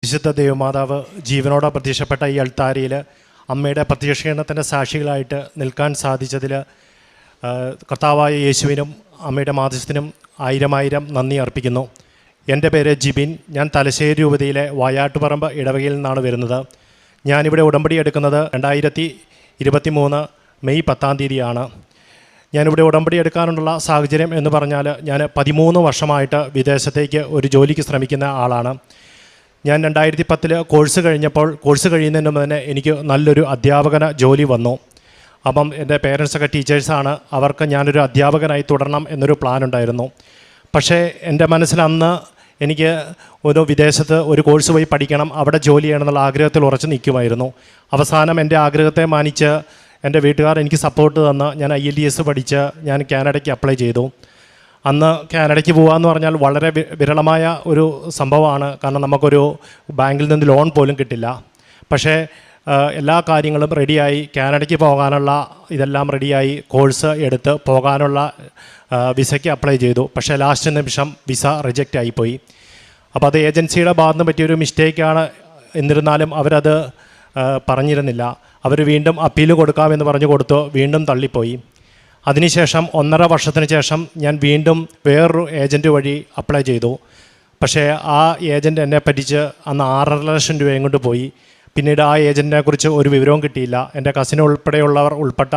വിശുദ്ധ ദൈവമാതാവ് ജീവനോടെ പ്രത്യക്ഷപ്പെട്ട ഈ അൾത്താരയിൽ അമ്മയുടെ പ്രത്യക്ഷീകരണത്തിൻ്റെ സാക്ഷികളായിട്ട് നിൽക്കാൻ സാധിച്ചതിൽ കർത്താവായ യേശുവിനും അമ്മയുടെ മാധ്യസ്ഥനും ആയിരം നന്ദി അർപ്പിക്കുന്നു. എൻ്റെ പേര് ജിബിൻ. ഞാൻ തലശ്ശേരി രൂപതയിലെ വായാട്ടുപറമ്പ് ഇടവകയിൽ നിന്നാണ് വരുന്നത്. ഞാനിവിടെ ഉടമ്പടി എടുക്കുന്നത് 2023 മെയ് 10 ഞാനിവിടെ ഉടമ്പടി എടുക്കാനുള്ള സാഹചര്യം എന്ന് പറഞ്ഞാൽ ഞാൻ 13 വർഷമായിട്ട് വിദേശത്തേക്ക് ഒരു ജോലിക്ക് ശ്രമിക്കുന്ന ആളാണ്. ഞാൻ 2010 കോഴ്സ് കഴിയുന്നതിന് മുമ്പ് തന്നെ എനിക്ക് നല്ലൊരു അധ്യാപകന ജോലി വന്നു. അപ്പം എൻ്റെ പേരൻസൊക്കെ ടീച്ചേഴ്സാണ്. അവർക്ക് ഞാനൊരു അധ്യാപകനായി തുടരണം എന്നൊരു പ്ലാൻ ഉണ്ടായിരുന്നു. പക്ഷേ എൻ്റെ മനസ്സിൽ അന്ന് എനിക്ക് ഒരു വിദേശത്ത് ഒരു കോഴ്സ് പോയി പഠിക്കണം, അവിടെ ജോലി ചെയ്യണമെന്നുള്ള ആഗ്രഹത്തിൽ ഉറച്ചു നിൽക്കുമായിരുന്നു. അവസാനം എൻ്റെ ആഗ്രഹത്തെ മാനിച്ച് എൻ്റെ വീട്ടുകാർ എനിക്ക് സപ്പോർട്ട് തന്ന് ഞാൻ IELTS പഠിച്ച് ഞാൻ കാനഡയ്ക്ക് അപ്ലൈ ചെയ്തു. അന്ന് കാനഡയ്ക്ക് പോകാമെന്ന് പറഞ്ഞാൽ വളരെ വിരളമായ ഒരു സംഭവമാണ്. കാരണം നമുക്കൊരു ബാങ്കിൽ നിന്ന് ലോൺ പോലും കിട്ടില്ല. പക്ഷേ എല്ലാ കാര്യങ്ങളും റെഡിയായി, കാനഡയ്ക്ക് പോകാനുള്ള ഇതെല്ലാം റെഡിയായി, കോഴ്സ് എടുത്ത് പോകാനുള്ള വിസയ്ക്ക് അപ്ലൈ ചെയ്തു. പക്ഷേ ലാസ്റ്റ് നിമിഷം വിസ റിജക്റ്റ് ആയിപ്പോയി. അപ്പോൾ അത് ഏജൻസിയുടെ ഭാഗത്ത് നിന്ന് പറ്റിയൊരു മിസ്റ്റേക്കാണ്. എന്നിരുന്നാലും അവരത് പറഞ്ഞിരുന്നില്ല. അവർ വീണ്ടും അപ്പീൽ കൊടുക്കാമെന്ന് പറഞ്ഞു കൊടുത്തു, വീണ്ടും തള്ളിപ്പോയി. അതിനുശേഷം 1.5 വർഷത്തിന് ശേഷം ഞാൻ വീണ്ടും വേറൊരു ഏജൻറ്റ് വഴി അപ്ലൈ ചെയ്തു. പക്ഷേ ആ ഏജൻറ്റ് എന്നെ പറ്റിച്ച് അന്ന് 6.5 ലക്ഷം രൂപയും കൊണ്ട് പോയി. പിന്നീട് ആ ഏജൻറ്റിനെ കുറിച്ച് ഒരു വിവരവും കിട്ടിയില്ല. എൻ്റെ കസിൻ ഉൾപ്പെടെയുള്ളവർ ഉൾപ്പെട്ട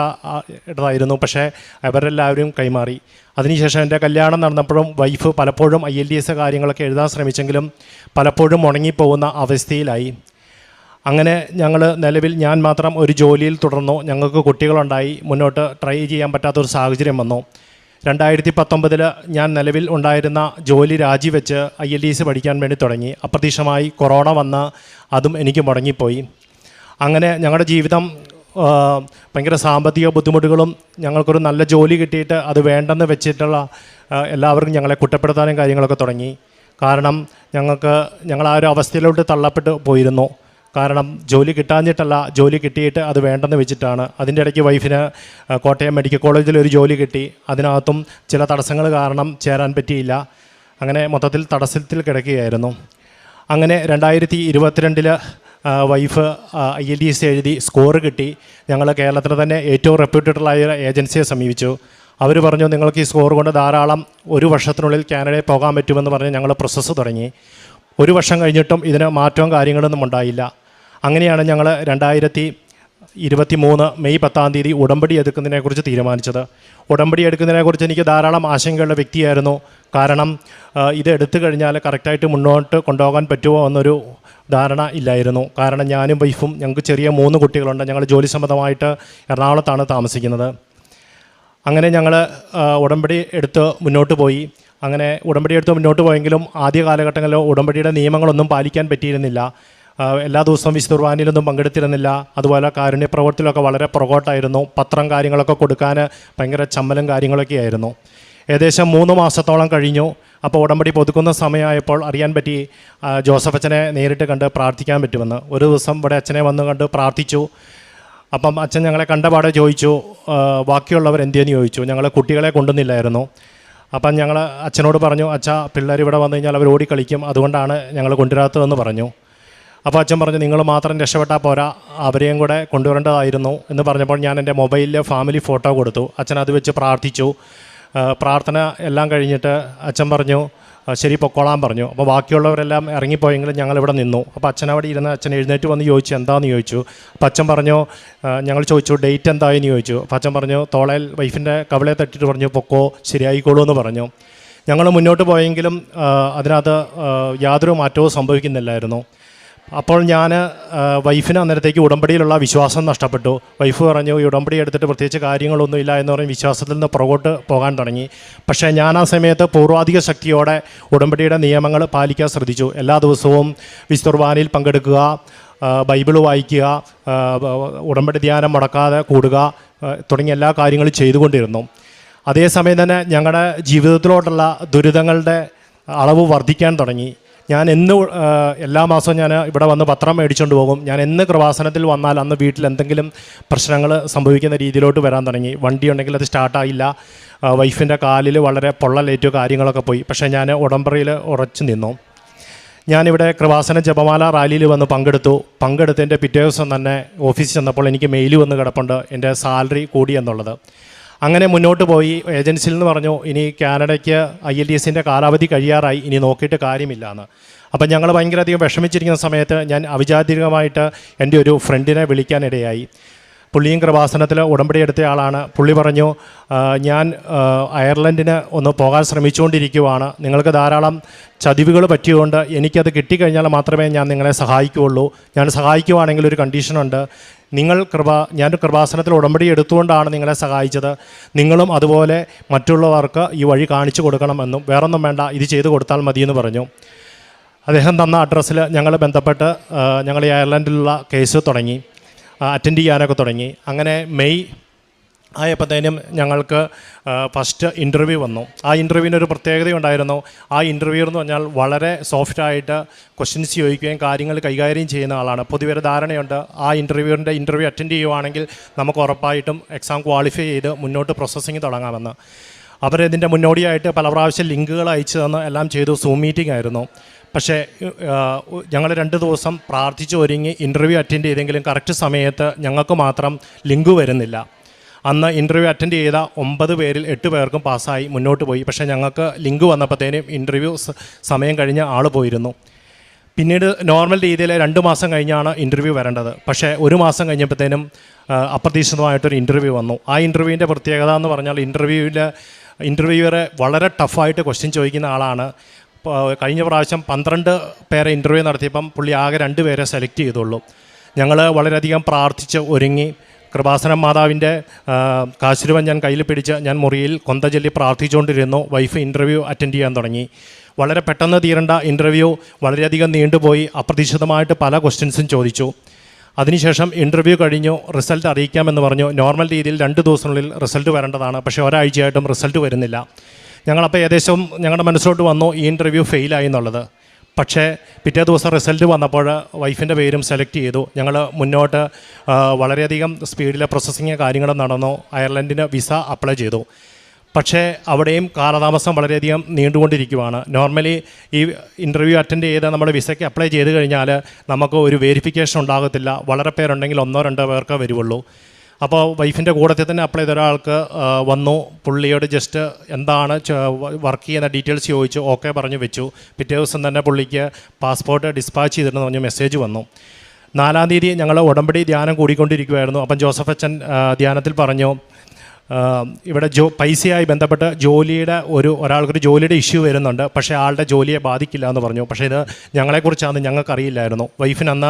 ഇടതായിരുന്നു. പക്ഷേ അവരെല്ലാവരും കൈമാറി. അതിനുശേഷം എൻ്റെ കല്യാണം നടന്നപ്പോഴും വൈഫ് പലപ്പോഴും IELTS കാര്യങ്ങളൊക്കെ എഴുതാൻ ശ്രമിച്ചെങ്കിലും പലപ്പോഴും മുടങ്ങിപ്പോകുന്ന അവസ്ഥയിലായി. അങ്ങനെ ഞങ്ങൾ നിലവിൽ ഞാൻ മാത്രം ഒരു ജോലിയിൽ തുടർന്നു. ഞങ്ങൾക്ക് കുട്ടികളുണ്ടായി. മുന്നോട്ട് ട്രൈ ചെയ്യാൻ പറ്റാത്തൊരു സാഹചര്യം വന്നു. 2019 ഞാൻ നിലവിൽ ഉണ്ടായിരുന്ന ജോലി രാജിവെച്ച് IELTS പഠിക്കാൻ വേണ്ടി തുടങ്ങി. അപ്രതീക്ഷിതമായി കൊറോണ വന്ന് അതും എനിക്ക് മുടങ്ങിപ്പോയി. അങ്ങനെ ഞങ്ങളുടെ ജീവിതം ഭയങ്കര സാമ്പത്തിക ബുദ്ധിമുട്ടുകളും, ഞങ്ങൾക്കൊരു നല്ല ജോലി കിട്ടിയിട്ട് അത് വേണ്ടെന്ന് വെച്ചിട്ടുള്ള എല്ലാവർക്കും ഞങ്ങളെ കുറ്റപ്പെടുത്താനും കാര്യങ്ങളൊക്കെ തുടങ്ങി. കാരണം ഞങ്ങൾ ആ ഒരു അവസ്ഥയിലോട്ട് തള്ളപ്പെട്ട് പോയിരുന്നു. കാരണം ജോലി കിട്ടാഞ്ഞിട്ടല്ല, ജോലി കിട്ടിയിട്ട് അത് വേണ്ടെന്ന് വെച്ചിട്ടാണ്. അതിൻ്റെ ഇടയ്ക്ക് വൈഫിന് കോട്ടയം മെഡിക്കൽ കോളേജിൽ ഒരു ജോലി കിട്ടി. അതിനകത്തും ചില തടസ്സങ്ങൾ കാരണം ചേരാൻ പറ്റിയില്ല. അങ്ങനെ മൊത്തത്തിൽ തടസ്സത്തിൽ കിടക്കുകയായിരുന്നു. അങ്ങനെ 2022 വൈഫ് IELTS എഴുതി സ്കോർ കിട്ടി. ഞങ്ങൾ കേരളത്തിൽ തന്നെ ഏറ്റവും റെപ്യൂട്ടഡായ ഏജൻസിയെ സമീപിച്ചു. അവർ പറഞ്ഞു, നിങ്ങൾക്ക് ഈ സ്കോർ കൊണ്ട് ധാരാളം 1 വർഷത്തിനുള്ളിൽ കാനഡയിൽ പോകാൻ പറ്റുമെന്ന് പറഞ്ഞ് ഞങ്ങൾ പ്രോസസ്സ് തുടങ്ങി. 1 വർഷം കഴിഞ്ഞിട്ടും ഇതിന് മാറ്റവും കാര്യങ്ങളൊന്നും ഉണ്ടായില്ല. അങ്ങനെയാണ് ഞങ്ങൾ 2023 മെയ് 10 ഉടമ്പടി എടുക്കുന്നതിനെക്കുറിച്ച് തീരുമാനിച്ചത്. ഉടമ്പടി എടുക്കുന്നതിനെക്കുറിച്ച് എനിക്ക് ധാരാളം ആശങ്കയുള്ള വ്യക്തിയായിരുന്നു. കാരണം ഇത് എടുത്തു കഴിഞ്ഞാൽ കറക്റ്റായിട്ട് മുന്നോട്ട് കൊണ്ടുപോകാൻ പറ്റുമോ എന്നൊരു ധാരണ ഇല്ലായിരുന്നു. കാരണം ഞാനും വൈഫും, ഞങ്ങൾക്ക് ചെറിയ 3 കുട്ടികളുണ്ട്. ഞങ്ങൾ ജോലി സംബന്ധമായിട്ട് എറണാകുളത്താണ് താമസിക്കുന്നത്. അങ്ങനെ ഞങ്ങൾ ഉടമ്പടി എടുത്ത് മുന്നോട്ട് പോയി. അങ്ങനെ ഉടമ്പടി എടുത്ത് മുന്നോട്ട് പോയെങ്കിലും ആദ്യ കാലഘട്ടങ്ങളിൽ ഉടമ്പടിയുടെ നിയമങ്ങളൊന്നും പാലിക്കാൻ പറ്റിയിരുന്നില്ല. എല്ലാ ദിവസവും വിശുദ്ധ കുർബാനയിലൊന്നും പങ്കെടുത്തിരുന്നില്ല. അതുപോലെ കാരുണ്യ പ്രവർത്തനത്തിലൊക്കെ വളരെ പുറകോട്ടായിരുന്നു. പത്രം കാര്യങ്ങളൊക്കെ കൊടുക്കാൻ ഭയങ്കര ചമ്മലും കാര്യങ്ങളൊക്കെ ആയിരുന്നു. ഏകദേശം 3 മാസത്തോളം കഴിഞ്ഞു. അപ്പോൾ ഉടമ്പടി പുതുക്കുന്ന സമയമായപ്പോൾ അറിയാൻ പറ്റി ജോസഫ് അച്ഛനെ നേരിട്ട് കണ്ട് പ്രാർത്ഥിക്കാൻ പറ്റുമെന്ന്. ഒരു ദിവസം ഇവിടെ അച്ഛനെ വന്ന് കണ്ട് പ്രാർത്ഥിച്ചു. അപ്പം അച്ഛൻ ഞങ്ങളെ കണ്ടപാടെ ചോദിച്ചു, ബാക്കിയുള്ളവർ എന്തിയെന്ന് ചോദിച്ചു. ഞങ്ങൾ കുട്ടികളെ കൊണ്ടുവന്നില്ലായിരുന്നു. അപ്പം ഞങ്ങൾ അച്ഛനോട് പറഞ്ഞു, അച്ഛാ പിള്ളേർ ഇവിടെ വന്നു കഴിഞ്ഞാൽ അവർ ഓടിക്കളിക്കും, അതുകൊണ്ടാണ് ഞങ്ങൾ കൊണ്ടുവരാത്തതെന്ന് പറഞ്ഞു. അപ്പോൾ അച്ഛൻ പറഞ്ഞു, നിങ്ങൾ മാത്രം രക്ഷപ്പെട്ടാൽ പോരാ, അവരെയും കൂടെ കൊണ്ടുവരേണ്ടതായിരുന്നു എന്ന് പറഞ്ഞപ്പോൾ ഞാൻ എൻ്റെ മൊബൈലിൽ ഫാമിലി ഫോട്ടോ കൊടുത്തു. അച്ഛൻ അത് വെച്ച് പ്രാർത്ഥിച്ചു. പ്രാർത്ഥന എല്ലാം കഴിഞ്ഞിട്ട് അച്ഛൻ പറഞ്ഞു, ശരി പൊക്കോളാൻ പറഞ്ഞു. അപ്പോൾ ബാക്കിയുള്ളവരെല്ലാം ഇറങ്ങിപ്പോയെങ്കിലും ഞങ്ങളിവിടെ നിന്നു. അപ്പോൾ അച്ഛനവിടെ ഇരുന്ന് അച്ഛൻ എഴുന്നേറ്റ് വന്ന് ചോദിച്ചു, എന്താണെന്ന് ചോദിച്ചു. അപ്പോൾ അച്ഛൻ പറഞ്ഞു, ഞങ്ങൾ ചോദിച്ചു ഡേറ്റ് എന്തായെന്ന് ചോദിച്ചു. അപ്പോൾ അച്ഛൻ പറഞ്ഞു, തോളയിൽ വൈഫിൻ്റെ കവിളയെ തട്ടിയിട്ട് പറഞ്ഞു, പൊക്കോ ശരിയായിക്കോളൂ എന്ന് പറഞ്ഞു. ഞങ്ങൾ മുന്നോട്ട് പോയെങ്കിലും അതിനകത്ത് യാതൊരു മാറ്റവും സംഭവിക്കുന്നില്ലായിരുന്നു. അപ്പോൾ ഞാൻ വൈഫിന് അന്നേരത്തേക്ക് ഉടമ്പടിയിലുള്ള വിശ്വാസം നഷ്ടപ്പെട്ടു. വൈഫ് പറഞ്ഞു, ഈ ഉടമ്പടി എടുത്തിട്ട് പ്രത്യേകിച്ച് കാര്യങ്ങളൊന്നുമില്ല എന്ന് പറഞ്ഞ് വിശ്വാസത്തിൽ നിന്ന് പുറകോട്ട് പോകാൻ തുടങ്ങി. പക്ഷേ ഞാൻ ആ സമയത്ത് പൂർവാധിക ശക്തിയോടെ ഉടമ്പടിയുടെ നിയമങ്ങൾ പാലിക്കാൻ ശ്രദ്ധിച്ചു. എല്ലാ ദിവസവും വിശുദ്ധ കുർബാനയിൽ പങ്കെടുക്കുക, ബൈബിൾ വായിക്കുക, ഉടമ്പടി ധ്യാനം മുടക്കാതെ കൂടുക തുടങ്ങിയ എല്ലാ കാര്യങ്ങളും ചെയ്തുകൊണ്ടിരുന്നു. അതേസമയം തന്നെ ഞങ്ങളുടെ ജീവിതത്തിലോട്ടുള്ള ദുരിതങ്ങളുടെ അളവ് വർദ്ധിക്കാൻ തുടങ്ങി. ഞാൻ എല്ലാ മാസവും ഞാൻ ഇവിടെ വന്ന് പത്രം മേടിച്ചുകൊണ്ട് പോകും. ഞാൻ കൃപാസനത്തിൽ വന്നാൽ അന്ന് വീട്ടിൽ എന്തെങ്കിലും പ്രശ്നങ്ങൾ സംഭവിക്കുന്ന രീതിയിലോട്ട് വരാൻ തുടങ്ങി. വണ്ടി ഉണ്ടെങ്കിൽ അത് സ്റ്റാർട്ടായില്ല. വൈഫിൻ്റെ കാലിൽ വളരെ പൊള്ളലേറ്റു, കാര്യങ്ങളൊക്കെ പോയി. പക്ഷേ ഞാൻ ഉടമ്പടിയിൽ ഉറച്ചു നിന്നു. ഞാനിവിടെ കൃപാസന ജപമാല റാലിയിൽ വന്ന് പങ്കെടുത്തതിൻ്റെ പിറ്റേ ദിവസം തന്നെ ഓഫീസിൽ ചെന്നപ്പോൾ എനിക്ക് മെയിൽ വന്ന് കിടപ്പുണ്ട് എൻ്റെ സാലറി കൂടി എന്നുള്ളത്. അങ്ങനെ മുന്നോട്ട് പോയി ഏജൻസിയിൽ നിന്ന് പറഞ്ഞു ഇനി കാനഡയ്ക്ക് IELTS കാലാവധി കഴിയാറായി, ഇനി നോക്കിയിട്ട് കാര്യമില്ല എന്ന്. അപ്പം ഞങ്ങൾ ഭയങ്കരധികം വിഷമിച്ചിരിക്കുന്ന സമയത്ത് ഞാൻ അവിചാരിതമായിട്ട് എൻ്റെ ഒരു ഫ്രണ്ടിനെ വിളിക്കാനിടയായി. പുള്ളിയും കൃപാസനത്തിൽ ഉടമ്പടി എടുത്ത ആളാണ്. പുള്ളി പറഞ്ഞു ഞാൻ അയർലൻഡിന് ഒന്ന് പോകാൻ ശ്രമിച്ചുകൊണ്ടിരിക്കുവാണ്, നിങ്ങൾക്ക് ധാരാളം ചതിവുകൾ പറ്റിയതുകൊണ്ട് എനിക്കത് കിട്ടിക്കഴിഞ്ഞാൽ മാത്രമേ ഞാൻ നിങ്ങളെ സഹായിക്കുകയുള്ളൂ. ഞാൻ സഹായിക്കുവാണെങ്കിൽ ഒരു കണ്ടീഷനുണ്ട്, ഞാൻ കൃപാസനത്തിൽ ഉടമ്പടി എടുത്തുകൊണ്ടാണ് നിങ്ങളെ സഹായിച്ചത്, നിങ്ങളും അതുപോലെ മറ്റുള്ളവർക്ക് ഈ വഴി കാണിച്ചു കൊടുക്കണമെന്നും വേറൊന്നും വേണ്ട, ഇത് ചെയ്തു കൊടുത്താൽ മതിയെന്ന് പറഞ്ഞു. അദ്ദേഹം തന്ന അഡ്രസ്സിൽ ഞങ്ങൾ ബന്ധപ്പെട്ട് ഞങ്ങൾ ഈ അയർലൻഡിലുള്ള കേസ് തുടങ്ങി, അറ്റൻഡ് ചെയ്യാനൊക്കെ തുടങ്ങി. അങ്ങനെ മെയ് ആയപ്പോഴത്തേനും ഞങ്ങൾക്ക് ഫസ്റ്റ് ഇൻ്റർവ്യൂ വന്നു. ആ ഇൻ്റർവ്യൂവിന് ഒരു പ്രത്യേകതയുണ്ടായിരുന്നു. ആ ഇൻ്റർവ്യൂ എന്ന് പറഞ്ഞാൽ വളരെ സോഫ്റ്റായിട്ട് ക്വസ്റ്റ്യൻസ് ചോദിക്കുകയും കാര്യങ്ങൾ കൈകാര്യം ചെയ്യുന്ന ആളാണ്. പൊതുവെ ഒരു ധാരണയുണ്ട്, ആ ഇൻ്റർവ്യൂ അറ്റൻഡ് ചെയ്യുവാണെങ്കിൽ നമുക്ക് ഉറപ്പായിട്ടും എക്സാം ക്വാളിഫൈ ചെയ്ത് മുന്നോട്ട് പ്രോസസ്സിങ് തുടങ്ങാമെന്ന്. അവരിതിൻ്റെ മുന്നോടിയായിട്ട് പല പ്രാവശ്യം ലിങ്കുകൾ അയച്ചു തന്ന് എല്ലാം ചെയ്തു. സൂം മീറ്റിംഗ് ആയിരുന്നു. പക്ഷേ ഞങ്ങൾ 2 ദിവസം പ്രാർത്ഥിച്ച് ഒരുങ്ങി ഇൻ്റർവ്യൂ അറ്റൻഡ് ചെയ്തെങ്കിലും കറക്റ്റ് സമയത്ത് ഞങ്ങൾക്ക് മാത്രം ലിങ്ക് വരുന്നില്ല. അന്ന് ഇൻ്റർവ്യൂ അറ്റൻഡ് ചെയ്ത 9 പേരിൽ 8 പേർക്കും പാസ്സായി മുന്നോട്ട് പോയി. പക്ഷേ ഞങ്ങൾക്ക് ലിങ്ക് വന്നപ്പോഴത്തേനും ഇൻ്റർവ്യൂ സമയം കഴിഞ്ഞ് ആൾ പോയിരുന്നു. പിന്നീട് നോർമൽ രീതിയിൽ 2 മാസം കഴിഞ്ഞാണ് ഇൻ്റർവ്യൂ വരേണ്ടത്. പക്ഷേ 1 മാസം കഴിഞ്ഞപ്പോഴത്തേനും അപ്രതീക്ഷിതമായിട്ടൊരു ഇൻ്റർവ്യൂ വന്നു. ആ ഇൻ്റർവ്യൂവിൻ്റെ പ്രത്യേകത എന്ന് പറഞ്ഞാൽ ഇൻ്റർവ്യൂവറെ വളരെ ടഫായിട്ട് ക്വസ്റ്റ്യൻ ചോദിക്കുന്ന ആളാണ്. കഴിഞ്ഞ പ്രാവശ്യം 12 പേരെ ഇൻ്റർവ്യൂ നടത്തിയപ്പം പുള്ളി ആകെ 2 പേരെ സെലക്ട് ചെയ്തുള്ളൂ. ഞങ്ങൾ വളരെയധികം പ്രാർത്ഥിച്ച് ഒരുങ്ങി കൃപാസനം മാതാവിൻ്റെ കാശുരൂപം ഞാൻ കയ്യിൽ പിടിച്ച് ഞാൻ മുറിയിൽ കൊന്ത ചൊല്ലി പ്രാർത്ഥിച്ചുകൊണ്ടിരുന്നു. വൈഫ് ഇൻ്റർവ്യൂ അറ്റൻഡ് ചെയ്യാൻ തുടങ്ങി. വളരെ പെട്ടെന്ന് തീരേണ്ട ഇൻ്റർവ്യൂ വളരെയധികം നീണ്ടുപോയി. അപ്രതീക്ഷിതമായിട്ട് പല ക്വസ്റ്റ്യൻസും ചോദിച്ചു. അതിനുശേഷം ഇൻ്റർവ്യൂ കഴിഞ്ഞു, റിസൾട്ട് അറിയിക്കാമെന്ന് പറഞ്ഞു. നോർമൽ രീതിയിൽ 2 ദിവസത്തിനുള്ളിൽ റിസൾട്ട് വരേണ്ടതാണ്. പക്ഷേ ഒരാഴ്ചയായിട്ടും റിസൾട്ട് വരുന്നില്ല. ഞങ്ങളപ്പോൾ ഏകദേശം ഞങ്ങളുടെ മനസ്സിലോട്ട് വന്നു ഈ ഇൻ്റർവ്യൂ ഫെയിലായി എന്നുള്ളത്. പക്ഷേ പിറ്റേ ദിവസം റിസൾട്ട് വന്നപ്പോൾ വൈഫിൻ്റെ പേരും സെലക്ട് ചെയ്തു. ഞങ്ങൾ മുന്നോട്ട് വളരെയധികം സ്പീഡിലെ പ്രോസസ്സിങ് കാര്യങ്ങളും നടന്നു. അയർലൻഡിന് വിസ അപ്ലൈ ചെയ്തു. പക്ഷേ അവിടെയും കാലതാമസം വളരെയധികം നീണ്ടുകൊണ്ടിരിക്കുകയാണ്. നോർമലി ഈ ഇൻ്റർവ്യൂ അറ്റൻഡ് ചെയ്ത് നമ്മൾ വിസയ്ക്ക് അപ്ലൈ ചെയ്ത് കഴിഞ്ഞാൽ നമുക്ക് ഒരു വെരിഫിക്കേഷൻ ഉണ്ടാകത്തില്ല. വളരെ പേരുണ്ടെങ്കിൽ 1-2 പേർക്ക് വരുള്ളൂ. അപ്പോൾ വൈഫിൻ്റെ കൂടത്തിൽ തന്നെ അപ്ലൈ ചെയ്ത ഒരാൾക്ക് വന്നു. പുള്ളിയോട് ജസ്റ്റ് എന്താണ് വർക്ക് ചെയ്യുന്ന ഡീറ്റെയിൽസ് ചോദിച്ചു, ഓക്കെ പറഞ്ഞു വെച്ചു. പിറ്റേ ദിവസം തന്നെ പുള്ളിക്ക് പാസ്പോർട്ട് ഡിസ്പാച്ച് ചെയ്തിട്ടെന്ന് പറഞ്ഞ് മെസ്സേജ് വന്നു. 4-ാം തീയതി ഞങ്ങൾ ഉടമ്പടി ധ്യാനം കൂടിക്കൊണ്ടിരിക്കുമായിരുന്നു. അപ്പം ജോസഫ് അച്ഛൻ ധ്യാനത്തിൽ പറഞ്ഞു ഇവിടെ പൈസയായി ബന്ധപ്പെട്ട് ഒരാൾക്കൊരു ജോലിയുടെ ഇഷ്യൂ വരുന്നുണ്ട്, പക്ഷേ ആളുടെ ജോലിയെ ബാധിക്കില്ല എന്ന് പറഞ്ഞു. പക്ഷേ ഇത് ഞങ്ങളെക്കുറിച്ചാണെന്ന് ഞങ്ങൾക്കറിയില്ലായിരുന്നു. വൈഫിന് അന്ന്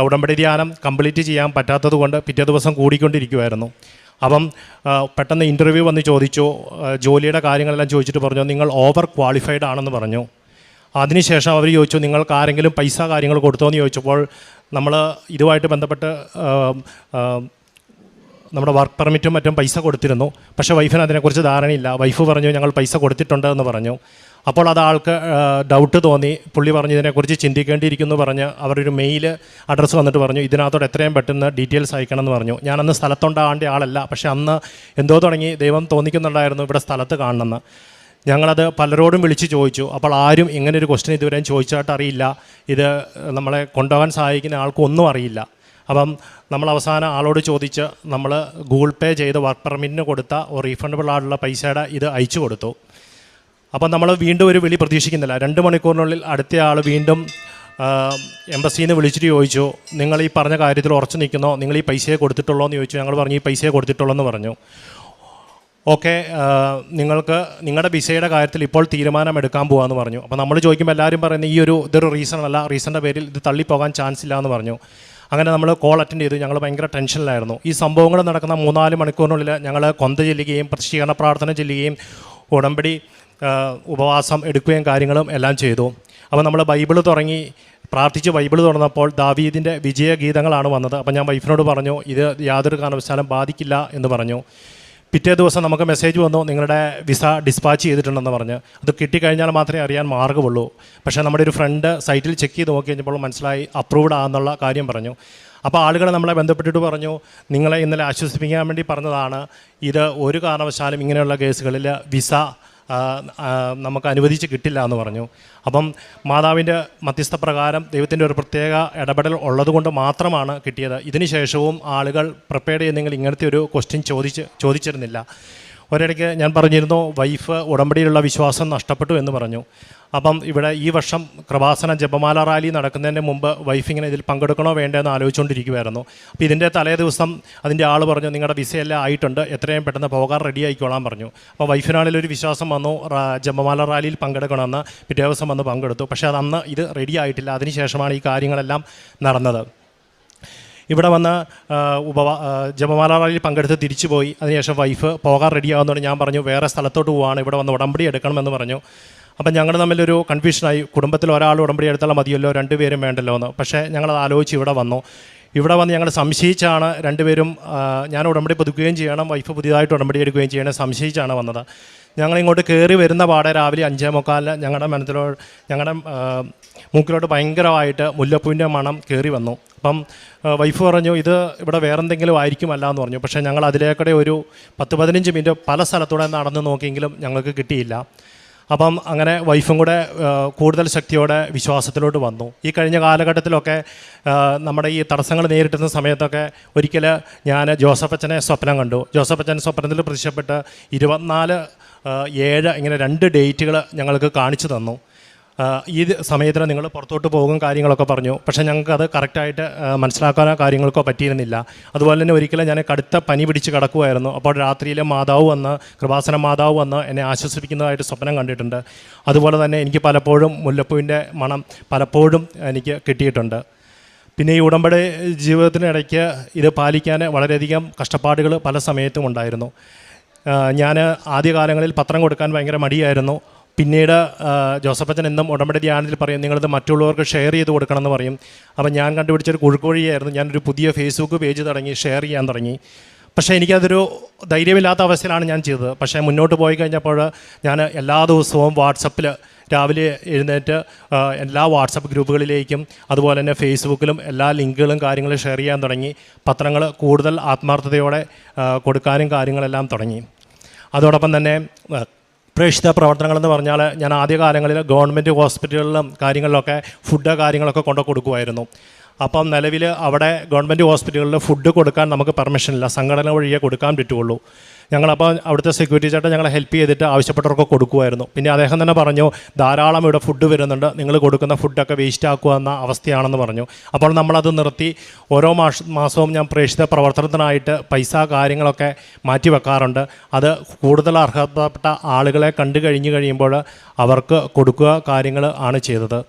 ഉടമ്പടി ധ്യാനം കംപ്ലീറ്റ് ചെയ്യാൻ പറ്റാത്തത് കൊണ്ട് പിറ്റേ ദിവസം കൂടിക്കൊണ്ടിരിക്കുമായിരുന്നു. അപ്പം പെട്ടെന്ന് ഇൻ്റർവ്യൂ വന്ന് ചോദിച്ചു, ജോലിയുടെ കാര്യങ്ങളെല്ലാം ചോദിച്ചിട്ട് പറഞ്ഞു നിങ്ങൾ ഓവർ ക്വാളിഫൈഡ് ആണെന്ന് പറഞ്ഞു. അതിനുശേഷം അവർ ചോദിച്ചു നിങ്ങൾക്ക് ആരെങ്കിലും പൈസ കാര്യങ്ങൾ കൊടുത്തോ എന്ന് ചോദിച്ചപ്പോൾ നമ്മൾ ഇതുമായിട്ട് ബന്ധപ്പെട്ട് നമ്മുടെ വർക്ക് പെർമിറ്റും മറ്റും പൈസ കൊടുത്തിരുന്നു. പക്ഷേ വൈഫിന് അതിനെക്കുറിച്ച് ധാരണയില്ല. വൈഫ് പറഞ്ഞു ഞങ്ങൾ പൈസ കൊടുത്തിട്ടുണ്ട് എന്ന് പറഞ്ഞു. അപ്പോൾ അത് ആൾക്ക് ഡൗട്ട് തോന്നി. പുള്ളി പറഞ്ഞു ഇതിനെക്കുറിച്ച് ചിന്തിക്കേണ്ടിയിരിക്കുന്നു പറഞ്ഞ് അവരൊരു മെയിൽ അഡ്രസ്സ് വന്നിട്ട് പറഞ്ഞു ഇതിനകത്തോട് എത്രയും പെട്ടെന്ന് ഡീറ്റെയിൽസ് അയക്കണം എന്ന് പറഞ്ഞു. ഞാനന്ന് സ്ഥലത്തുണ്ടാകേണ്ട ആളല്ല, പക്ഷേ അന്ന് എന്തോ തുടങ്ങി ദൈവം തോന്നിക്കുന്നുണ്ടായിരുന്നു ഇവിടെ സ്ഥലത്ത് കാണണമെന്ന്. ഞങ്ങളത് പലരോടും വിളിച്ച് ചോദിച്ചു. അപ്പോൾ ആരും ഇങ്ങനൊരു ക്വസ്റ്റ്യൻ ഇതുവരെയും ചോദിച്ചായിട്ട് അറിയില്ല. ഇത് നമ്മളെ കൊണ്ടുപോകാൻ സഹായിക്കുന്ന ആൾക്കൊന്നും അറിയില്ല. അപ്പം നമ്മൾ അവസാനം ആളോട് ചോദിച്ച് നമ്മൾ ഗൂഗിൾ പേ ചെയ്ത് വർക്ക് പെർമിറ്റിന് കൊടുത്ത റീഫണ്ടബിൾ ആയിട്ടുള്ള പൈസയുടെ ഇത് അയച്ചു കൊടുത്തു. അപ്പം നമ്മൾ വീണ്ടും ഒരു വിളി പ്രതീക്ഷിക്കുന്നില്ല. 2 മണിക്കൂറിനുള്ളിൽ അടുത്ത ആൾ വീണ്ടും എംബസിയിൽ നിന്ന് വിളിച്ചിട്ട് ചോദിച്ചു നിങ്ങൾ ഈ പറഞ്ഞ കാര്യത്തിൽ ഉറച്ചു നിൽക്കുന്നോ, നിങ്ങൾ ഈ പൈസയെ കൊടുത്തിട്ടുള്ളോ എന്ന് ചോദിച്ചു. ഞങ്ങൾ പറഞ്ഞു ഈ പൈസയെ കൊടുത്തിട്ടുള്ളൂ എന്ന് പറഞ്ഞു. ഓക്കെ, നിങ്ങൾക്ക് നിങ്ങളുടെ വിസയുടെ കാര്യത്തിൽ ഇപ്പോൾ തീരുമാനമെടുക്കാൻ പോകാമെന്ന് പറഞ്ഞു. അപ്പോൾ നമ്മൾ ചോദിക്കുമ്പോൾ എല്ലാവരും പറയുന്നത് ഇതൊരു റീസണല്ല, റീസണിൻ്റെ പേരിൽ ഇത് തള്ളിപ്പോകാൻ ചാൻസ് ഇല്ല എന്ന് പറഞ്ഞു. അങ്ങനെ നമ്മൾ കോൾ അറ്റൻഡ് ചെയ്തു. ഞങ്ങൾ ഭയങ്കര ടെൻഷനിലായിരുന്നു. ഈ സംഭവങ്ങൾ നടക്കുന്ന 3-4 മണിക്കൂറിനുള്ളിൽ ഞങ്ങൾ കൊന്ത ചെല്ലുകയും പ്രത്യക്ഷീകരണ പ്രാർത്ഥന ചെല്ലുകയും ഉടമ്പടി ഉപവാസം എടുക്കുകയും കാര്യങ്ങളും എല്ലാം ചെയ്തു. അപ്പോൾ നമ്മൾ ബൈബിൾ തുടങ്ങി പ്രാർത്ഥിച്ച് ബൈബിൾ തുറന്നപ്പോൾ ദാവീദിൻ്റെ വിജയഗീതങ്ങളാണ് വന്നത്. അപ്പോൾ ഞാൻ വൈഫിനോട് പറഞ്ഞു ഇത് യാതൊരു കാരണവശാലും ബാധിക്കില്ല എന്ന് പറഞ്ഞു. പിറ്റേ ദിവസം നമുക്ക് മെസ്സേജ് വന്നു നിങ്ങളുടെ വിസ ഡിസ്പാച്ച് ചെയ്തിട്ടുണ്ടെന്ന് പറഞ്ഞ്. അത് കിട്ടിക്കഴിഞ്ഞാൽ മാത്രമേ അറിയാൻ മാർഗ്ഗമുള്ളൂ. പക്ഷേ നമ്മുടെ ഒരു ഫ്രണ്ട് സൈറ്റിൽ ചെക്ക് ചെയ്ത് നോക്കി കഴിഞ്ഞപ്പോൾ മനസ്സിലായി അപ്രൂവ്ഡ് ആണെന്നുള്ള കാര്യം പറഞ്ഞു. അപ്പോൾ ആളുകൾ നമ്മളെ ബന്ധപ്പെട്ടിട്ട് പറഞ്ഞു നിങ്ങളെ ഇന്നലെ ആശ്വസിപ്പിക്കാൻ വേണ്ടി പറഞ്ഞതാണ്, ഇത് ഒരു കാരണവശാലും ഇങ്ങനെയുള്ള കേസുകളിൽ വിസ നമുക്ക് അനുവദിച്ച് കിട്ടില്ല എന്ന് പറഞ്ഞു. അപ്പം മാതാവിൻ്റെ മധ്യസ്ഥ പ്രകാരം ദൈവത്തിൻ്റെ ഒരു പ്രത്യേക ഇടപെടൽ ഉള്ളതുകൊണ്ട് മാത്രമാണ് കിട്ടിയത്. ഇതിന് ശേഷവും ആളുകൾ പ്രിപ്പയർ ചെയ്യുന്നെങ്കിൽ ഇങ്ങനത്തെ ഒരു ക്വസ്റ്റ്യൻ ചോദിച്ചിരുന്നില്ല. ഒരിടയ്ക്ക് ഞാൻ പറഞ്ഞിരുന്നു വൈഫ് ഉടമ്പടിയിലുള്ള വിശ്വാസം നഷ്ടപ്പെട്ടു എന്ന് പറഞ്ഞു. അപ്പം ഇവിടെ ഈ വർഷം കൃപാസന ജപമാല റാലി നടക്കുന്നതിന് മുമ്പ് വൈഫ് ഇങ്ങനെ ഇതിൽ പങ്കെടുക്കണോ വേണ്ടതെന്ന് ആലോചിച്ചുകൊണ്ടിരിക്കുമായിരുന്നു. അപ്പോൾ ഇതിൻ്റെ തലേ ദിവസം അതിൻ്റെ ആൾ പറഞ്ഞു നിങ്ങളുടെ വിസയെല്ലാം ആയിട്ടുണ്ട്, എത്രയും പെട്ടെന്ന് പോകാൻ റെഡി ആയിക്കോളാൻ പറഞ്ഞു. അപ്പോൾ വൈഫിനാണെങ്കിലൊരു വിശ്വാസം വന്നു ജപമാല റാലിയിൽ പങ്കെടുക്കണമെന്ന്. പിറ്റേ ദിവസം വന്ന് പങ്കെടുത്തു. പക്ഷേ അതന്ന് ഇത് റെഡി ആയിട്ടില്ല. അതിനുശേഷമാണ് ഈ കാര്യങ്ങളെല്ലാം നടന്നത്. ഇവിടെ വന്ന് ജപമാല റാലിയിൽ പങ്കെടുത്ത് തിരിച്ചു പോയി. അതിനുശേഷം വൈഫ് പോകാൻ റെഡിയാകുന്നതുകൊണ്ട് ഞാൻ പറഞ്ഞു വേറെ സ്ഥലത്തോട്ട് പോവാണ്, ഇവിടെ വന്ന് ഉടമ്പടി എടുക്കണമെന്ന് പറഞ്ഞു. അപ്പം ഞങ്ങൾ തമ്മിലൊരു കൺഫ്യൂഷനായി. കുടുംബത്തിൽ ഒരാൾ ഉടമ്പടി എടുത്താൽ മതിയല്ലോ, രണ്ടുപേരും വേണ്ടല്ലോ എന്ന്. പക്ഷേ ഞങ്ങളത് ആലോചിച്ച് ഇവിടെ വന്നു. ഇവിടെ വന്ന് ഞങ്ങൾ സംശയിച്ചാണ് രണ്ടുപേരും, ഞാൻ ഉടമ്പടി പുതുക്കുകയും ചെയ്യണം, വൈഫ് പുതിയതായിട്ട് ഉടമ്പടി എടുക്കുകയും ചെയ്യണം, സംശയിച്ചാണ് വന്നത്. ഞങ്ങളിങ്ങോട്ട് കയറി വരുന്ന പാടെ രാവിലെ 5:45 ഞങ്ങളുടെ മൂക്കിലോട്ട് ഭയങ്കരമായിട്ട് മുല്ലപ്പൂവിൻ്റെ മണം കയറി വന്നു. അപ്പം വൈഫ് പറഞ്ഞു ഇത് ഇവിടെ വേറെന്തെങ്കിലും ആയിരിക്കുമല്ല എന്ന് പറഞ്ഞു. പക്ഷേ ഞങ്ങൾ അതിലേക്കൂടെ ഒരു 10-15 മിനിറ്റ് പല സ്ഥലത്തൂടെ നടന്ന് നോക്കിയെങ്കിലും ഞങ്ങൾക്ക് കിട്ടിയില്ല. അപ്പം അങ്ങനെ വൈഫും കൂടെ കൂടുതൽ ശക്തിയോടെ വിശ്വാസത്തിലോട്ട് വന്നു. ഈ കഴിഞ്ഞ കാലഘട്ടത്തിലൊക്കെ നമ്മുടെ ഈ തടസ്സങ്ങൾ നേരിട്ടുന്ന സമയത്തൊക്കെ ഒരിക്കൽ ഞാൻ ജോസഫച്ചനെ സ്വപ്നം കണ്ടു. ജോസഫച്ചൻ സ്വപ്നത്തിൽ പ്രത്യക്ഷപ്പെട്ട് 24/7 ഇങ്ങനെ 2 ഡേറ്റുകൾ ഞങ്ങൾക്ക് കാണിച്ചു തന്നു. ഈ സമയത്തിന് നിങ്ങൾ പുറത്തോട്ട് പോകും കാര്യങ്ങളൊക്കെ പറഞ്ഞു. പക്ഷേ ഞങ്ങൾക്കത് കറക്റ്റായിട്ട് മനസ്സിലാക്കാനോ കാര്യങ്ങൾക്കോ പറ്റിയിരുന്നില്ല. അതുപോലെ തന്നെ ഒരിക്കലും ഞാൻ കടുത്ത പനി പിടിച്ച് കിടക്കുമായിരുന്നു. അപ്പോൾ രാത്രിയിൽ മാതാവ് വന്ന് കൃപാസന മാതാവ് വന്ന് എന്നെ ആശ്വസിപ്പിക്കുന്നതായിട്ട് സ്വപ്നം കണ്ടിട്ടുണ്ട്. അതുപോലെ തന്നെ എനിക്ക് പലപ്പോഴും മുല്ലപ്പൂവിൻ്റെ മണം പലപ്പോഴും എനിക്ക് കിട്ടിയിട്ടുണ്ട്. പിന്നെ ഈ ഉടമ്പടി ജീവിതത്തിനിടയ്ക്ക് ഇത് പാലിക്കാൻ വളരെയധികം കഷ്ടപ്പാടുകൾ പല സമയത്തും ഉണ്ടായിരുന്നു. ഞാൻ ആദ്യകാലങ്ങളിൽ പത്രം കൊടുക്കാൻ ഭയങ്കര മടിയായിരുന്നു. പിന്നീട് ജോസഫച്ചൻ എന്നും ഉടമ്പടി ധ്യാനത്തിൽ പറയും നിങ്ങളിത് മറ്റുള്ളവർക്ക് ഷെയർ ചെയ്ത് കൊടുക്കണമെന്ന് പറയും. അപ്പം ഞാൻ കണ്ടുപിടിച്ചൊരു കുഴുക്കുവഴിയായിരുന്നു. ഞാനൊരു പുതിയ ഫേസ്ബുക്ക് പേജ് തുടങ്ങി, ഷെയർ ചെയ്യാൻ തുടങ്ങി. പക്ഷേ എനിക്കതൊരു ധൈര്യമില്ലാത്ത അവസ്ഥയിലാണ് ഞാൻ ചെയ്തത്. പക്ഷേ മുന്നോട്ട് പോയി കഴിഞ്ഞപ്പോൾ ഞാൻ എല്ലാ ദിവസവും വാട്സപ്പിൽ രാവിലെ എഴുന്നേറ്റ് എല്ലാ വാട്സപ്പ് ഗ്രൂപ്പുകളിലേക്കും അതുപോലെ തന്നെ ഫേസ്ബുക്കിലും എല്ലാ ലിങ്കുകളും കാര്യങ്ങളും ഷെയർ ചെയ്യാൻ തുടങ്ങി. പത്രങ്ങൾ കൂടുതൽ ആത്മാർത്ഥതയോടെ കൊടുക്കാനും കാര്യങ്ങളെല്ലാം തുടങ്ങി. അതോടൊപ്പം തന്നെ പ്രേക്ഷിത പ്രവർത്തനങ്ങളെന്ന് പറഞ്ഞാൽ ഞാൻ ആദ്യകാലങ്ങളിൽ ഗവൺമെൻറ് ഹോസ്പിറ്റലുകളിലും കാര്യങ്ങളിലൊക്കെ ഫുഡ് കാര്യങ്ങളൊക്കെ കൊണ്ടു കൊടുക്കുമായിരുന്നു. അപ്പം നിലവിൽ അവിടെ ഗവൺമെൻറ് ഹോസ്പിറ്റലുകളിൽ ഫുഡ് കൊടുക്കാൻ നമുക്ക് പെർമിഷനില്ല, സംഘടന വഴിയേ കൊടുക്കാൻ പറ്റുള്ളൂ. ഞങ്ങളപ്പോൾ അവിടുത്തെ സെക്യൂരിറ്റി ചേട്ടൻ ഞങ്ങളെ ഹെൽപ്പ് ചെയ്തിട്ട് ആവശ്യപ്പെട്ടവർക്ക് കൊടുക്കുമായിരുന്നു. പിന്നെ അദ്ദേഹം തന്നെ പറഞ്ഞു ധാരാളം ഇവിടെ ഫുഡ് വരുന്നുണ്ട്, നിങ്ങൾ കൊടുക്കുന്ന ഫുഡൊക്കെ വേസ്റ്റ് ആക്കുക എന്ന അവസ്ഥയാണെന്ന് പറഞ്ഞു. അപ്പോൾ നമ്മളത് നിർത്തി ഓരോ മാസവും ഞാൻ പ്രേക്ഷിത പ്രവർത്തനത്തിനായിട്ട് പൈസ കാര്യങ്ങളൊക്കെ മാറ്റി വെക്കാറുണ്ട്. അത് കൂടുതൽ അർഹതപ്പെട്ട ആളുകളെ കണ്ടു കഴിയുമ്പോൾ അവർക്ക് കൊടുക്കുക കാര്യങ്ങൾ ആണ് ചെയ്തത്.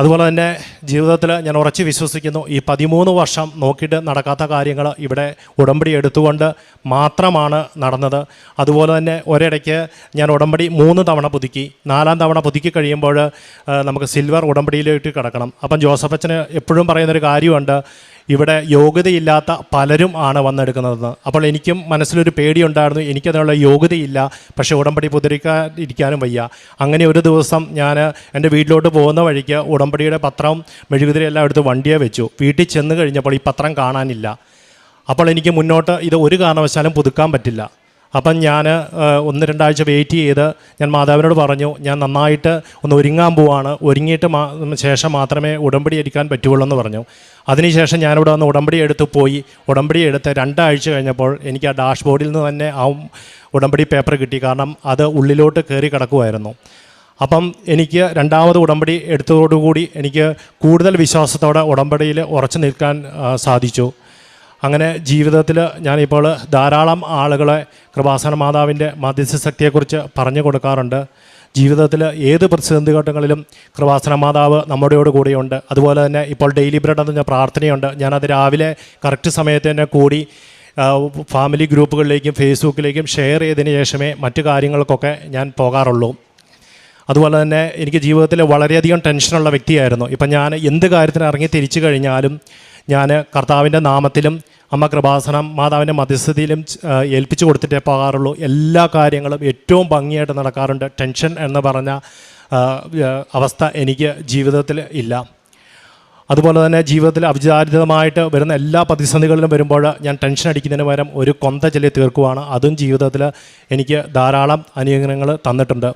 അതുപോലെ തന്നെ ജീവിതത്തിൽ ഞാൻ ഉറച്ച് വിശ്വസിക്കുന്നു ഈ 13 വർഷം നോക്കിയിട്ട് നടക്കാത്ത കാര്യങ്ങൾ ഇവിടെ ഉടമ്പടി എടുത്തുകൊണ്ട് മാത്രമാണ് നടന്നത്. അതുപോലെ തന്നെ ഒരിടയ്ക്ക് ഞാൻ ഉടമ്പടി 3 തവണ പുതുക്കി. 4ാം തവണ പുതുക്കി കഴിയുമ്പോൾ നമുക്ക് സിൽവർ ഉടമ്പടിയിലേക്ക് കിടക്കണം. അപ്പം ജോസഫച്ചന് എപ്പോഴും പറയുന്നൊരു കാര്യമുണ്ട്, ഇവിടെ യോഗ്യതയില്ലാത്ത പലരും ആണ് വന്നെടുക്കുന്നതെന്ന്. അപ്പോൾ എനിക്കും മനസ്സിലൊരു പേടിയുണ്ടായിരുന്നു, എനിക്കതിനുള്ള യോഗ്യതയില്ല, പക്ഷേ ഉടമ്പടി പുതുക്കാതിരിക്കാനും വയ്യ. അങ്ങനെ ഒരു ദിവസം ഞാൻ എൻ്റെ വീട്ടിലോട്ട് പോകുന്ന വഴിക്ക് ഉടമ്പടിയുടെ പത്രവും മെഴുകുതിരി എല്ലാം എടുത്ത് വണ്ടിയെ വെച്ചു. വീട്ടിൽ ചെന്ന് കഴിഞ്ഞപ്പോൾ ഈ പത്രം കാണാനില്ല. അപ്പോൾ എനിക്ക് മുന്നോട്ട് ഇത് ഒരു കാരണവശാലും പുതുക്കാൻ പറ്റില്ല. അപ്പം ഞാൻ 1-2 ആഴ്ച വെയിറ്റ് ചെയ്ത് ഞാൻ മാതാവിനോട് പറഞ്ഞു ഞാൻ നന്നായിട്ട് ഒന്ന് ഒരുങ്ങാൻ പോവാണ്, ഒരുങ്ങിയിട്ട് ശേഷം മാത്രമേ ഉടമ്പടി എടുക്കാൻ പറ്റുള്ളൂ എന്ന് പറഞ്ഞു. അതിനുശേഷം ഞാനിവിടെ വന്ന് ഉടമ്പടി എടുത്ത് പോയി. ഉടമ്പടി എടുത്ത് 2 ആഴ്ച കഴിഞ്ഞപ്പോൾ എനിക്ക് ആ ഡാഷ്ബോർഡിൽ നിന്ന് തന്നെ ആ ഉടമ്പടി പേപ്പർ കിട്ടി. കാരണം അത് ഉള്ളിലോട്ട് കയറി കിടക്കുമായിരുന്നു. അപ്പം എനിക്ക് 2ാമത് ഉടമ്പടി എടുത്തതോടുകൂടി എനിക്ക് കൂടുതൽ വിശ്വാസത്തോടെ ഉടമ്പടിയിൽ ഉറച്ചു നിൽക്കാൻ സാധിച്ചു. അങ്ങനെ ജീവിതത്തിൽ ഞാനിപ്പോൾ ധാരാളം ആളുകളെ കൃപാസന മാതാവിൻ്റെ മധ്യസ്ഥ ശക്തിയെക്കുറിച്ച് പറഞ്ഞു കൊടുക്കാറുണ്ട്. ജീവിതത്തിൽ ഏത് പ്രതിസന്ധി ഘട്ടങ്ങളിലും കൃപാസന മാതാവ് നമ്മുടെയോട് കൂടെയുണ്ട്. അതുപോലെ തന്നെ ഇപ്പോൾ ഡെയിലി ബ്രെഡ് എന്ന പ്രാർത്ഥനയുണ്ട്. ഞാനത് രാവിലെ കറക്റ്റ് സമയത്ത് തന്നെ കൂടി ഫാമിലി ഗ്രൂപ്പുകളിലേക്കും ഫേസ്ബുക്കിലേക്കും ഷെയർ ചെയ്തതിന് ശേഷമേ മറ്റു കാര്യങ്ങൾക്കൊക്കെ ഞാൻ പോകാറുള്ളൂ. അതുപോലെ തന്നെ എനിക്ക് ജീവിതത്തിൽ വളരെയധികം ടെൻഷനുള്ള വ്യക്തിയായിരുന്നു. ഇപ്പം ഞാൻ എന്ത് കാര്യത്തിന് ഇറങ്ങി തിരിച്ചു കഴിഞ്ഞാലും ഞാൻ കർത്താവിൻ്റെ നാമത്തിലും അമ്മ കൃപാസനം മാതാവിൻ്റെ മധ്യസ്ഥതയിലും ഏൽപ്പിച്ചു കൊടുത്തിട്ടേ പോകാറുള്ളൂ. എല്ലാ കാര്യങ്ങളും ഏറ്റവും ഭംഗിയായിട്ട് നടക്കാറുണ്ട്. ടെൻഷൻ എന്ന് പറഞ്ഞ അവസ്ഥ എനിക്ക് ജീവിതത്തിൽ ഇല്ല. അതുപോലെ തന്നെ ജീവിതത്തിൽ അവിചാരിതമായിട്ട് വരുന്ന എല്ലാ പ്രതിസന്ധികളിലും വരുമ്പോൾ ഞാൻ ടെൻഷൻ അടിക്കുന്നതിന് പകരം ഒരു കൊന്ത ചൊല്ലി തീർക്കുവാണ്. അതും ജീവിതത്തിൽ എനിക്ക് ധാരാളം അനുഗ്രഹങ്ങൾ തന്നിട്ടുണ്ട്.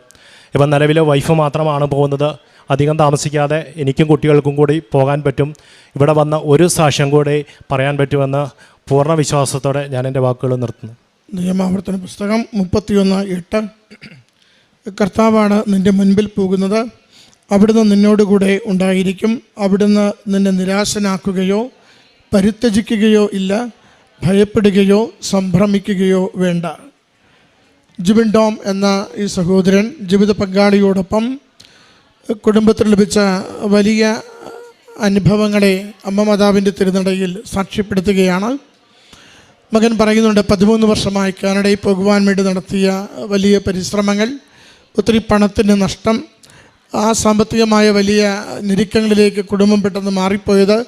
ഇപ്പം നിലവിൽ വൈഫ് മാത്രമാണ് പോകുന്നത്. അധികം താമസിക്കാതെ എനിക്കും കുട്ടികൾക്കും കൂടി പോകാൻ പറ്റും. ഇവിടെ വന്ന ഒരു സാക്ഷ്യം കൂടി പറയാൻ പറ്റുമെന്ന് പൂർണ്ണ വിശ്വാസത്തോടെ ഞാൻ എൻ്റെ വാക്കുകൾ നിർത്തുന്നു. നിയമാവർത്തന പുസ്തകം 31:8. കർത്താവാണ് നിൻ്റെ മുൻപിൽ പോകുന്നത്, അവിടുന്ന് നിന്നോടുകൂടെ ഉണ്ടായിരിക്കും, അവിടുന്ന് നിന്നെ നിരാശനാക്കുകയോ പരിത്യജിക്കുകയോ ഇല്ല, ഭയപ്പെടുകയോ സംഭ്രമിക്കുകയോ വേണ്ട. ജിബിൻ ടോം എന്ന ഈ സഹോദരൻ ജീവിത പങ്കാളിയോടൊപ്പം കുടുംബത്തിൽ ലഭിച്ച വലിയ അനുഭവങ്ങളെ അമ്മ മാതാവിൻ്റെ തിരുനടയിൽ സാക്ഷ്യപ്പെടുത്തുകയാണ്. മകൻ പറയുന്നുണ്ട്, 13 വർഷമായി കാനഡയിൽ പോകുവാൻ വേണ്ടി നടത്തിയ വലിയ പരിശ്രമങ്ങൾ, ഒത്തിരി പണത്തിൻ്റെ നഷ്ടം, ആ സാമ്പത്തികമായ വലിയ ഞെരുക്കങ്ങളിലേക്ക് കുടുംബം പെട്ടെന്ന് മാറിപ്പോയത്,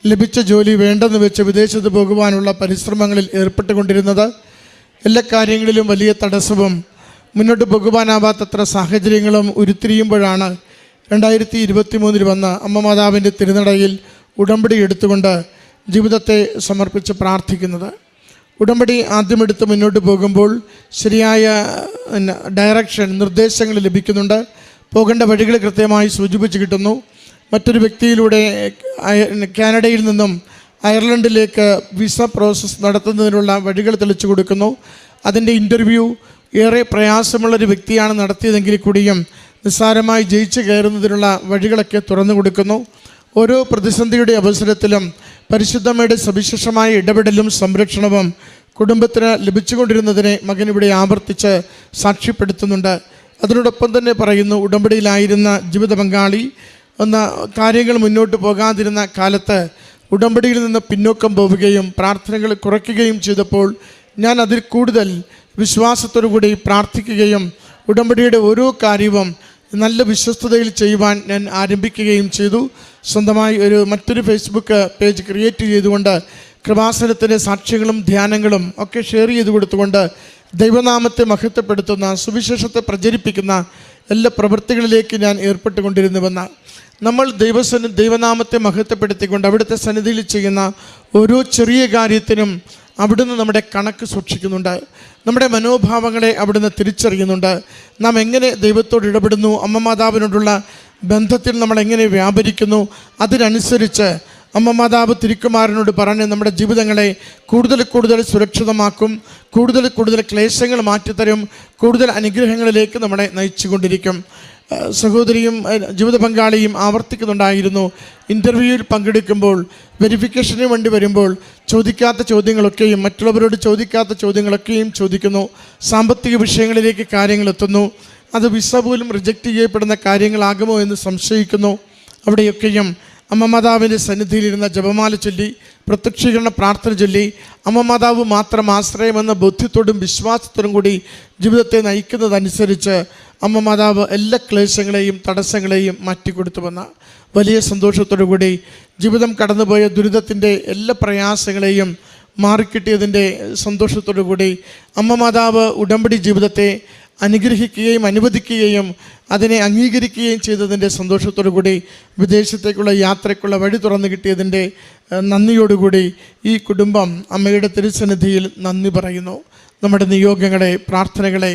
ലഭിച്ച ജോലി വേണ്ടെന്ന് വെച്ച് വിദേശത്ത് പോകുവാനുള്ള പരിശ്രമങ്ങളിൽ ഏർപ്പെട്ടുകൊണ്ടിരുന്നത്, എല്ലാ കാര്യങ്ങളിലും വലിയ തടസ്സവും മുന്നോട്ട് പോകുവാനാവാത്തത്ര സാഹചര്യങ്ങളും ഉരുത്തിരിയുമ്പോഴാണ് 2023 വന്ന് അമ്മ മാതാവിൻ്റെ തിരുനടയിൽ ഉടമ്പടി എടുത്തുകൊണ്ട് ജീവിതത്തെ സമർപ്പിച്ച് പ്രാർത്ഥിക്കുന്നത്. ഉടമ്പടി ആദ്യമെടുത്ത് മുന്നോട്ട് പോകുമ്പോൾ ശരിയായ ഡയറക്ഷൻ, നിർദ്ദേശങ്ങൾ ലഭിക്കുന്നുണ്ട്. പോകേണ്ട വഴികൾ കൃത്യമായി സൂചിപ്പിച്ച് കിട്ടുന്നു. മറ്റൊരു വ്യക്തിയിലൂടെ കാനഡയിൽ നിന്നും അയർലൻഡിലേക്ക് വിസ പ്രോസസ്സ് നടത്തുന്നതിനുള്ള വഴികൾ തെളിച്ചു കൊടുക്കുന്നു. അതിൻ്റെ ഇൻ്റർവ്യൂ ഏറെ പ്രയാസമുള്ളൊരു വ്യക്തിയാണ് നടത്തിയതെങ്കിൽ കൂടിയും നിസ്സാരമായി ജയിച്ചു കയറുന്നതിനുള്ള വഴികളൊക്കെ തുറന്നു കൊടുക്കുന്നു. ഓരോ പ്രതിസന്ധിയുടെ അവസരത്തിലും പരിശുദ്ധമ്മയുടെ സവിശേഷമായ ഇടപെടലും സംരക്ഷണവും കുടുംബത്തിന് ലഭിച്ചുകൊണ്ടിരുന്നതിനെ മകൻ ഇവിടെ ആവർത്തിച്ച് സാക്ഷ്യപ്പെടുത്തുന്നുണ്ട്. അതിനോടൊപ്പം തന്നെ പറയുന്നു, ഉടമ്പടിയിലായിരുന്ന ജീവിത പങ്കാളി എന്ന കാര്യങ്ങൾ മുന്നോട്ട് പോകാതിരുന്ന കാലത്ത് ഉടമ്പടിയിൽ നിന്ന് പിന്നോക്കം പോവുകയും പ്രാർത്ഥനകൾ കുറയ്ക്കുകയും ചെയ്തപ്പോൾ ഞാൻ അതിൽ കൂടുതൽ വിശ്വാസത്തോടു കൂടി പ്രാർത്ഥിക്കുകയും ഉടമ്പടിയുടെ ഓരോ കാര്യവും നല്ല വിശ്വസ്തതയിൽ ചെയ്യുവാൻ ഞാൻ ആരംഭിക്കുകയും ചെയ്തു. സ്വന്തമായി മറ്റൊരു ഫേസ്ബുക്ക് പേജ് ക്രിയേറ്റ് ചെയ്തുകൊണ്ട് കൃപാസനത്തിൻ്റെ സാക്ഷ്യങ്ങളും ധ്യാനങ്ങളും ഒക്കെ ഷെയർ ചെയ്ത് കൊടുത്തുകൊണ്ട് ദൈവനാമത്തെ മഹത്വപ്പെടുത്തുന്ന, സുവിശേഷത്തെ പ്രചരിപ്പിക്കുന്ന എല്ലാ പ്രവൃത്തികളിലേക്ക് ഞാൻ ഏർപ്പെട്ടുകൊണ്ടിരുന്നുവെന്ന്. നമ്മൾ ദൈവനാമത്തെ മഹത്വപ്പെടുത്തിക്കൊണ്ട് അവിടുത്തെ സന്നിധിയിൽ ചെയ്യുന്ന ഓരോ ചെറിയ കാര്യത്തിനും അവിടുന്ന് നമ്മുടെ കണക്ക് സൂക്ഷിക്കുന്നുണ്ട്. നമ്മുടെ മനോഭാവങ്ങളെ അവിടുന്ന് തിരിച്ചറിയുന്നുണ്ട്. നാം എങ്ങനെ ദൈവത്തോട് ഇടപെടുന്നു, അമ്മ മാതാവിനോടുള്ള ബന്ധത്തിൽ നമ്മൾ എങ്ങനെ വ്യാപരിക്കുന്നു, അതിനനുസരിച്ച് അമ്മ മാതാവ് തിരുക്കുമാരനോട് പറഞ്ഞ് നമ്മുടെ ജീവിതങ്ങളെ കൂടുതൽ കൂടുതൽ സുരക്ഷിതമാക്കും, കൂടുതൽ ക്ലേശങ്ങൾ മാറ്റിത്തരും, കൂടുതൽ അനുഗ്രഹങ്ങളിലേക്ക് നമ്മളെ നയിച്ചു കൊണ്ടിരിക്കും. സഹോദരിയും ജീവിത പങ്കാളിയും ആവർത്തിക്കുന്നുണ്ടായിരുന്നു, ഇൻ്റർവ്യൂവിൽ പങ്കെടുക്കുമ്പോൾ, വെരിഫിക്കേഷന് വേണ്ടി വരുമ്പോൾ ചോദിക്കാത്ത ചോദ്യങ്ങളൊക്കെയും, മറ്റുള്ളവരോട് ചോദിക്കാത്ത ചോദ്യങ്ങളൊക്കെയും ചോദിക്കുന്നു. സാമ്പത്തിക വിഷയങ്ങളിലേക്ക് കാര്യങ്ങൾ എത്തുന്നു. അത് വിസ പോലും റിജക്റ്റ് ചെയ്യപ്പെടുന്ന കാര്യങ്ങളാകുമോ എന്ന് സംശയിക്കുന്നു. അവിടെയൊക്കെയും അമ്മ മാതാവിൻ്റെ സന്നിധിയിലിരുന്ന ജപമാല ചൊല്ലി, പ്രത്യക്ഷീകരണ പ്രാർത്ഥന ചൊല്ലി, അമ്മ മാതാവ് മാത്രം ആശ്രയമെന്ന ബോധ്യത്തോടും വിശ്വാസത്തോടും കൂടി ജീവിതത്തെ നയിക്കുന്നതനുസരിച്ച് അമ്മ മാതാവ് എല്ലാ ക്ലേശങ്ങളെയും തടസ്സങ്ങളെയും മാറ്റിക്കൊടുത്തുവെന്ന വലിയ സന്തോഷത്തോടു കൂടി ജീവിതം കടന്നുപോയ ദുരിതത്തിൻ്റെ എല്ലാ പ്രയാസങ്ങളെയും മാറിക്കിട്ടിയതിൻ്റെ സന്തോഷത്തോടു കൂടി അമ്മ മാതാവ് ഉടമ്പടി ജീവിതത്തെ അനുഗ്രഹിക്കുകയും അനുവദിക്കുകയും അതിനെ അംഗീകരിക്കുകയും ചെയ്തതിൻ്റെ സന്തോഷത്തോടു കൂടി വിദേശത്തേക്കുള്ള യാത്രയ്ക്കുള്ള വഴി തുറന്നു കിട്ടിയതിൻ്റെ നന്ദിയോടുകൂടി ഈ കുടുംബം അമ്മയുടെ തിരുസന്നിധിയിൽ നന്ദി പറയുന്നു. നമ്മുടെ നിയോഗങ്ങളെ, പ്രാർത്ഥനകളെ,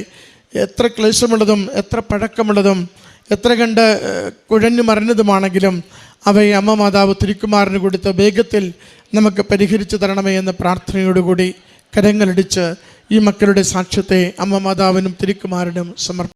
എത്ര ക്ലേശമുള്ളതും എത്ര പഴക്കമുള്ളതും എത്ര കണ്ട് കുഴഞ്ഞു മറിഞ്ഞതുമാണെങ്കിലും അവയെ അമ്മ മാതാവ് തിരുക്കുമാരന് കൊടുത്ത് വേഗത്തിൽ നമുക്ക് പരിഹരിച്ചു തരണമേ എന്ന പ്രാർത്ഥനയോടുകൂടി കരങ്ങളടിച്ച് ഈ മക്കളുടെ സാക്ഷ്യത്തെ അമ്മ മാതാവിനും തിരുക്കുമാരനും സമർപ്പിക്കും.